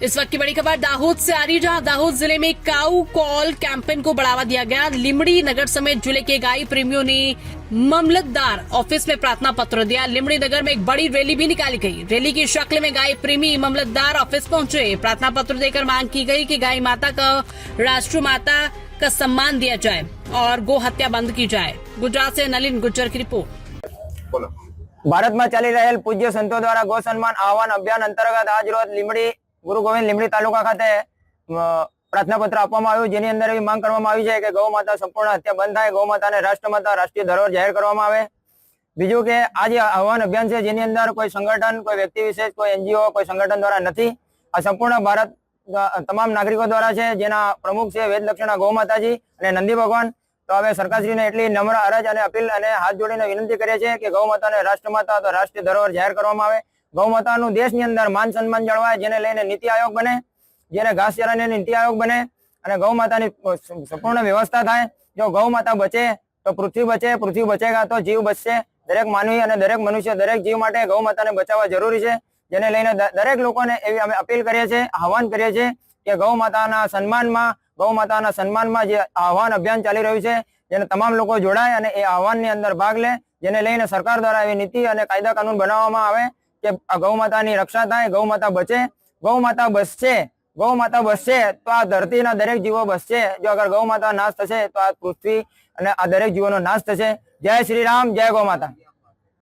इस वक्त की बड़ी खबर दाहोद से आ रही है, जहां दाहोद जिले में काऊ कॉल कैंपेन को बढ़ावा दिया गया। लिमड़ी नगर समेत जिले के गाय प्रेमियों ने मामलतदार ऑफिस में प्रार्थना पत्र दिया। लिमड़ी नगर में एक बड़ी रैली भी निकाली गई। रैली की शक्ल में गाय प्रेमी मामलतदार ऑफिस पहुंचे। प्रार्थना पत्र देकर मांग की गई कि गाय माता का राष्ट्र माता का सम्मान दिया जाए और गो हत्या बंद की जाए। गुजरात से नलिन गुज्जर की रिपोर्ट। भारत में चाली रहेल पूज्य संतो द्वारा गौ सम्मान आह्वान अभियान अंतर्गत आज रोज લીમડી गुरु गोविंद લીમડી तालुका खाते प्रार्थना पत्र आपवामां आव्युं, जेनी अंदर एवी मांग करवामां आवी छे के गौ माता संपूर्ण हत्या बंद थाय, गौ माता ने राष्ट्रमाता राष्ट्रीय धरोहर जाहिर करवामां आवे। बीजું के आज आह्वान अभियान छे जेनी अंदर कोई संगठन, कोई व्यक्ति विशेष, कोई एनजीओ, कोई संगठन द्वारा नहीं, आ संपूर्ण भारत तमाम नागरिकों द्वारा छे, जेना प्रमुख छे वेदलक्षणा गौ माताजी अने नंदी भगवान। तो हवे सरकारश्रीने एटली नम्र अरज अने अपील अने हाथ जोड़ीने विनंती करे छे के गौ माताने राष्ट्रमाता तो राष्ट्रीय धरोहर जाहिर करवामां आवे। गौ मातानुं देशनी अंदर मान सन्मान जळवाय, जेने लईने नीति आयोग बने, जेने घासचारानी नीति आयोग बने अने गौ मातानी संपूर्ण व्यवस्था थाय। जो गौ माता बचे तो पृथ्वी बचे, पृथ्वी बचेगा तो जीव बचशे। दरेक मानवी अने दरेक मनुष्य, दरेक जीव माटे गौ माताने बचाववा जरूरी छे। जेने लईने दरेक लोकोने एवी अमे अपील करीए छीए, आह्वान करीए छीए के गौ माताना सन्मानमा, गौ माताना सन्मानमा जे आह्वान अभियान चाली रह्युं छे, जेने तमाम लोको जोड़ाय अने ए आह्वाननी अंदर भाग ले, जेने लईने सरकार द्वारा एवी नीति अने कायदा कानून बनाववामां आवे के गौ मातानी रक्षा थाय, गौ माता बचे, गौ माता बचशे, गौ माता बचशे तो आ धरतीना दरेक जीवो बचशे। जो अगर गौ माता नाश थशे तो आ पृथ्वी अने आ दरेक जीवोनो नाश थशे। जय श्री राम, जय गौ माता।